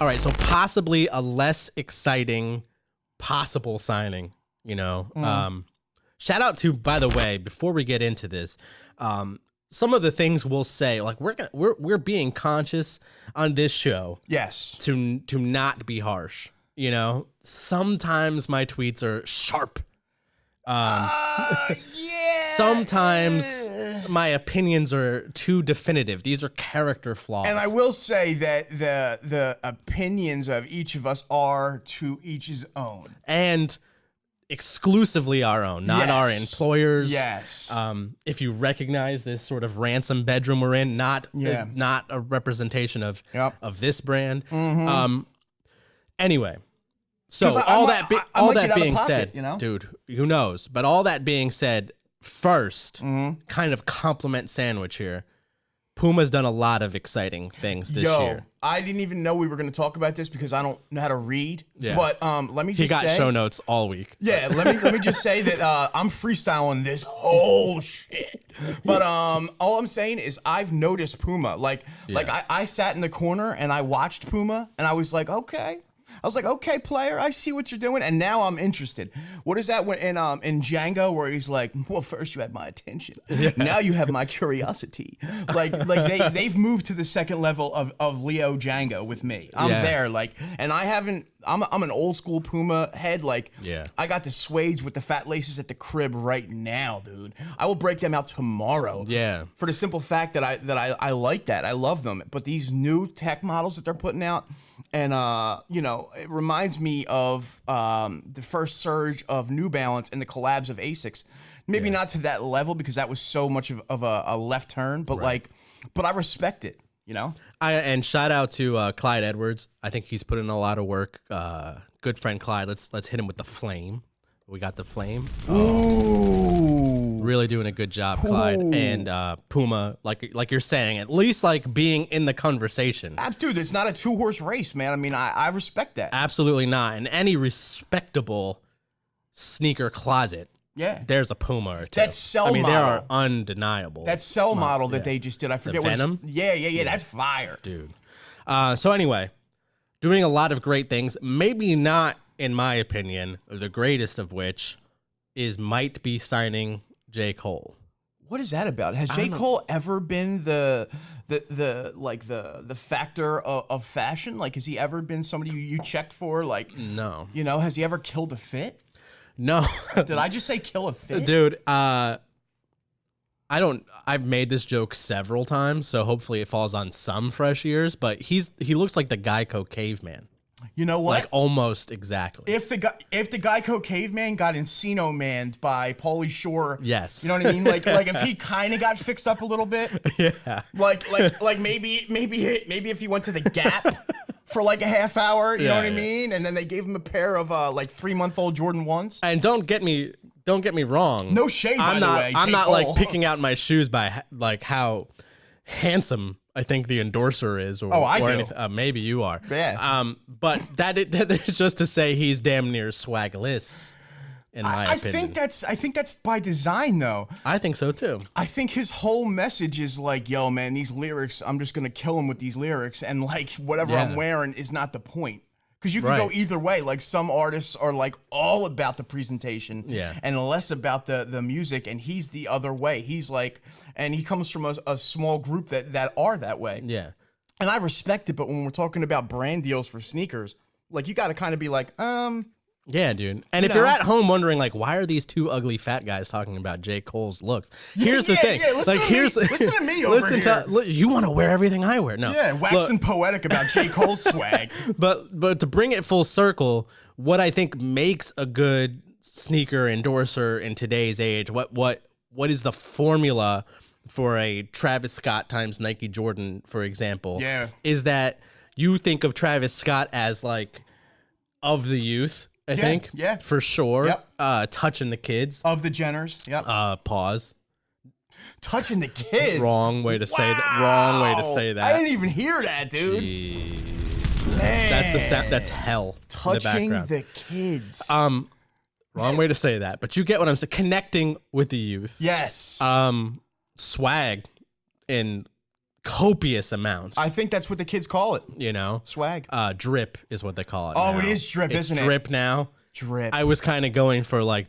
All right, so possibly a less exciting possible signing, you know. Shout out to, by the way, before we get into this, some of the things we'll say, like we're being conscious on this show, Yes, to not be harsh. You know, sometimes my tweets are sharp. yeah. Sometimes my opinions are too definitive. These are character flaws. And I will say that the opinions of each of us are to each his own. And exclusively our own, not our employers. Yes. If you recognize this sort of ransom bedroom we're in, not a representation of this brand. Anyway, so all that being said, you know? dude, who knows? But all that being said, first, kind of compliment sandwich here. Puma's done a lot of exciting things this year. I didn't even know we were going to talk about this because I don't know how to read. Yeah. But let me just say... He got show notes all week. Yeah, let me just say that I'm freestyling this whole shit. But all I'm saying is I've noticed Puma. Like I sat in the corner and I watched Puma and I was like, okay. I was like, okay, player, I see what you're doing, and now I'm interested. What is that when in Django where he's like, well, first you had my attention, now you have my curiosity. Like they've moved to the second level of Leo Django with me. I'm there, like, and I haven't. I'm an old school Puma head. Like, I got the suedes with the fat laces at the crib right now, dude. I will break them out tomorrow. Yeah. For the simple fact that I like that. I love them. But these new tech models that they're putting out, and you know, it reminds me of the first surge of New Balance and the collabs of Asics. Maybe not to that level because that was so much of a left turn, but but I respect it. You know, and shout out to Clyde Edwards. I think he's put in a lot of work. Good friend Clyde. Let's hit him with the flame. We got the flame. Ooh, really doing a good job, Clyde. And Puma, like you're saying, at least like being in the conversation. Dude, it's not a 2-horse race, man. I mean, I respect that. Absolutely not. In any respectable sneaker closet, there's a Puma or two. That cell model. I mean, they are undeniable. That cell model that they just did. I forget what Venom? Yeah. That's fire. Dude. So anyway, doing a lot of great things. Maybe not, in my opinion, the greatest of which might be signing JCole. What is that about? Has JCole ever been the factor of fashion? Like, has he ever been somebody you checked for? Like, no. You know, has he ever killed a fit? No. Did I just say kill a fit? Dude, I've made this joke several times, so hopefully it falls on some fresh ears, but he looks like the Geico caveman. You know what? Like almost exactly. If the Geico caveman got Encino manned by Pauly Shore, yes. You know what I mean? Like if he kind of got fixed up a little bit, Like maybe if he went to the Gap for like a half hour, you know what I mean? And then they gave him a pair of like 3-month-old Jordan 1s. And don't get me wrong. No shade, by the way. I'm not like picking out my shoes by like how handsome I think the endorser is, or I do. Anything. Maybe you are. Yeah. But that is just to say he's damn near swagless, in my opinion. I think that's by design, though. I think so too. I think his whole message is like, yo, man, these lyrics, I'm just gonna kill him with these lyrics, and like whatever I'm wearing is not the point. Because you can go either way. Like some artists are like all about the presentation and less about the music, and he's the other way. He's like, and he comes from a small group that are that way. Yeah. And I respect it, but when we're talking about brand deals for sneakers, like you got to kind of be like, yeah, dude. And if you're at home wondering, like, why are these two ugly fat guys talking about JCole's looks? Here's the thing. Listen to me over here. You want to wear everything I wear. No. Yeah, waxing poetic about JCole's swag. But to bring it full circle, what I think makes a good sneaker endorser in today's age, what is the formula for a Travis Scott times Nike Jordan, for example, is that you think of Travis Scott as like of the youth. I think, for sure. Yep. Touching the kids. Of the Jenners. Yep. Pause. Touching the kids. Wrong way to say that. Wrong way to say that. I didn't even hear that, dude. Jesus. That's the sound. That's hell. Touching the kids. Wrong way to say that, but you get what I'm saying. Connecting with the youth. Yes. Swag and copious amounts. I think that's what the kids call it. You know, Swag. Drip is what they call it. Oh, now. it is drip, It's isn't it? Drip now. Drip. I was kind of going for like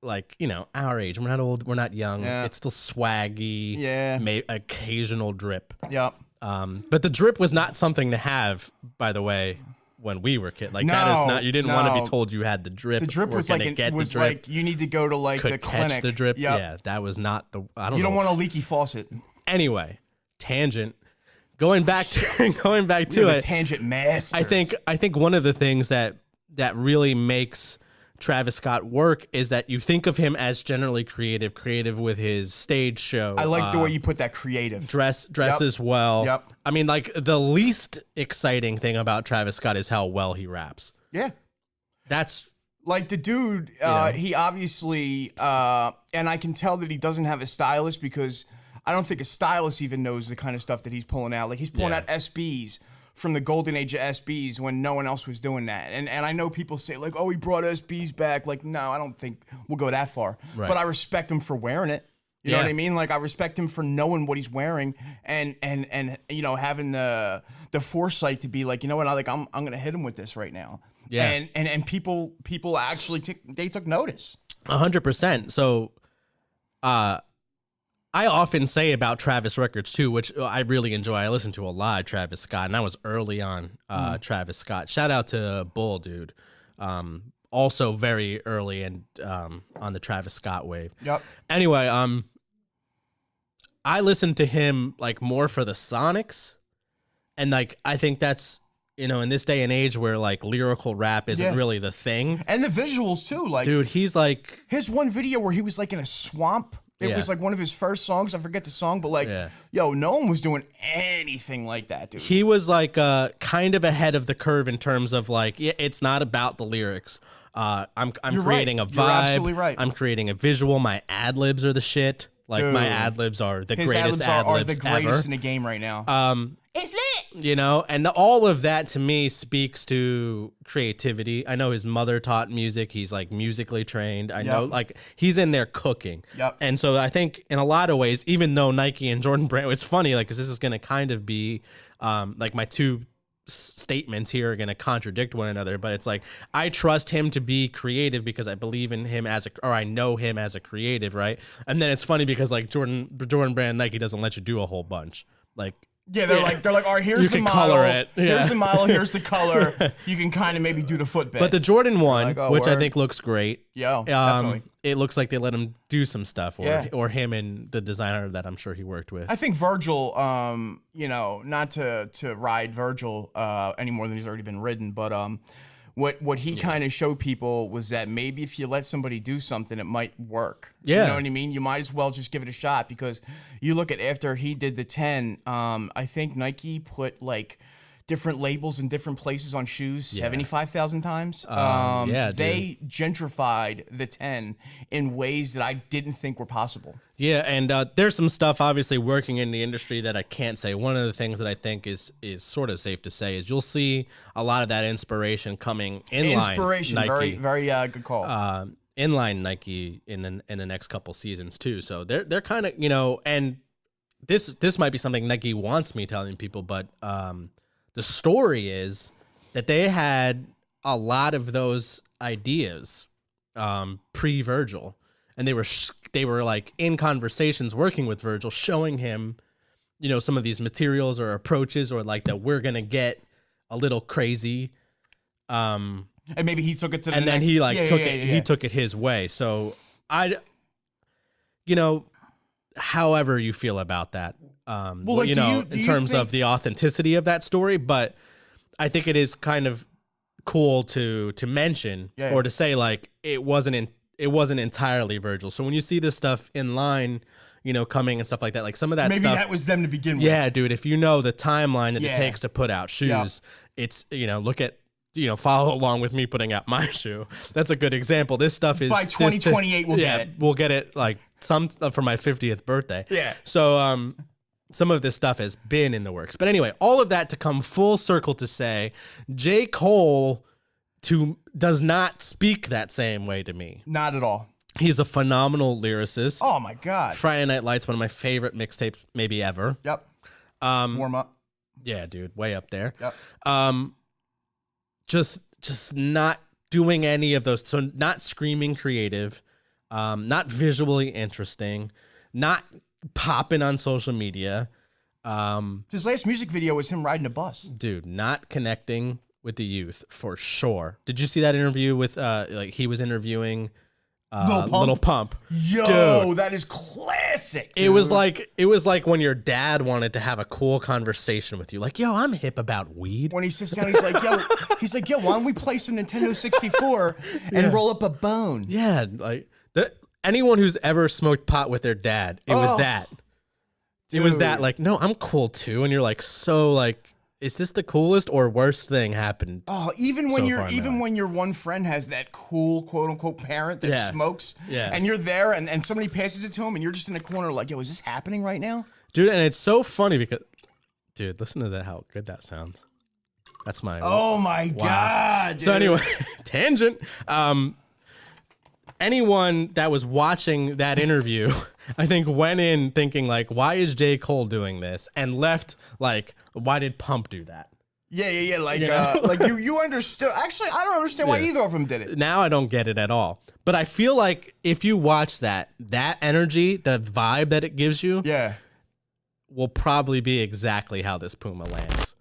our age. We're not old. We're not young. Yeah. It's still swaggy. Yeah. Occasional drip. Yep. But the drip was not something to have, by the way, when we were kids. Like that is not. You didn't want to be told you had the drip. The drip was like you need to go to like the clinic. Catch the drip. Yep. Yeah, that was not the. I don't. You know. don't want a leaky faucet. Anyway, tangent. Going back to it. Tangent masters. I think one of the things that really makes Travis Scott work is that you think of him as generally creative with his stage show. I like the way you put that, creative. Dresses well. Yep. I mean, like the least exciting thing about Travis Scott is how well he raps. Yeah. That's like the dude, he obviously, and I can tell that he doesn't have a stylist because I don't think a stylist even knows the kind of stuff that he's pulling out. Like he's pulling out SBs from the golden age of SBs when no one else was doing that. And I know people say like, oh, he brought SBs back. Like, no, I don't think we'll go that far. Right. But I respect him for wearing it. You know what I mean? Like I respect him for knowing what he's wearing and you know, having the foresight to be like, you know what, I'm gonna hit him with this right now. Yeah. And people actually took notice. 100%. So I often say about Travis records too, which I really enjoy. I listen to a lot of Travis Scott, and I was early on Travis Scott. Shout out to Bull, dude. Also very early and on the Travis Scott wave. Yep. Anyway, I listened to him like more for the Sonics, and like I think that's, you know, in this day and age where like lyrical rap isn't really the thing, and the visuals too. Like, dude, he's like his one video where he was like in a swamp. It was like one of his first songs. I forget the song, but like, yo, no one was doing anything like that, dude. He was like kind of ahead of the curve in terms of like, it's not about the lyrics. I'm creating a vibe. You're absolutely right. I'm creating a visual. My ad libs are the shit. Like my ad libs are the greatest ad libs are the greatest ever in the game right now. It's lit, you know, and all of that to me speaks to creativity. I know his mother taught music. He's like musically trained. I know, like he's in there cooking. Yep. And so I think in a lot of ways, even though Nike and Jordan Brand, it's funny, like, 'cause this is going to kind of be like my two statements here are going to contradict one another, but it's like I trust him to be creative because I believe in him or I know him as a creative, right? And then it's funny because like Jordan Brand, Nike doesn't let you do a whole bunch. Like, yeah, they're like, all right, here's you the can model. Color it. Yeah. Here's the model. Here's the color. You can kind of maybe do the footbed. But the Jordan one, like, which I think looks great. Yeah, definitely. It looks like they let him do some stuff, or him and the designer that I'm sure he worked with. I think Virgil, you know, not to ride Virgil any more than he's already been ridden, but what he kind of showed people was that maybe if you let somebody do something, it might work. Yeah. You know what I mean? You might as well just give it a shot because you look at after he did the 10, I think Nike put like different labels in different places on shoes 75,000 times. They gentrified the 10 in ways that I didn't think were possible. Yeah, and there's some stuff obviously working in the industry that I can't say. One of the things that I think is sort of safe to say is you'll see a lot of that inspiration coming inline Nike. Very good call. Inline Nike in the next couple seasons too. So they're kind of, you know, and this might be something Nike wants me telling people, but the story is that they had a lot of those ideas pre-Virgil, and they were like in conversations working with Virgil, showing him, you know, some of these materials or approaches, or like that we're gonna get a little crazy. And maybe he took it to the and next... then he like he took it his way. So you know, however you feel about that, like, you know, in terms of the authenticity of that story, but I think it is kind of cool to mention or to say like it wasn't entirely Virgil. So when you see this stuff in line, you know, coming and stuff like that, like some of that maybe stuff, that was them to begin with. Yeah, dude, if you know the timeline that it takes to put out shoes, it's, you know, look at, you know, follow along with me putting out my shoe. That's a good example. This stuff is by 2028 we'll get it. We'll get it like some for my 50th birthday. Yeah. So some of this stuff has been in the works. But anyway, all of that to come full circle to say JCole does not speak that same way to me. Not at all. He's a phenomenal lyricist. Oh my God. Friday Night Lights, one of my favorite mixtapes maybe ever. Yep. Warm up. Yeah, dude, way up there. Yep. Just not doing any of those. So not screaming creative, not visually interesting, not popping on social media. His last music video was him riding a bus. Dude, not connecting with the youth for sure. Did you see that interview with like he was interviewing Little Pump? Yo, Dude, that is classic. it was like when your dad wanted to have a cool conversation with you, like, yo, I'm hip about weed. When he sits down, he's like, yo, why don't we play some Nintendo 64 and roll up a bone? Yeah, like anyone who's ever smoked pot with their dad, it was that. It was that, like, no, I'm cool too, and you're like, so like, is this the coolest or worst thing happened? Oh, even when when your one friend has that cool quote unquote parent that smokes, and you're there and somebody passes it to him and you're just in the corner like, yo, is this happening right now? Dude, and it's so funny because, dude, listen to that, how good that sounds. That's my Oh my God. Dude. So anyway, tangent. Anyone that was watching that interview, I think went in thinking like, why is JCole doing this? And left like, why did Pump do that? Yeah. Like, like you understood. Actually, I don't understand why either of them did it. Now I don't get it at all. But I feel like if you watch that energy, the vibe that it gives you, yeah, will probably be exactly how this Puma lands.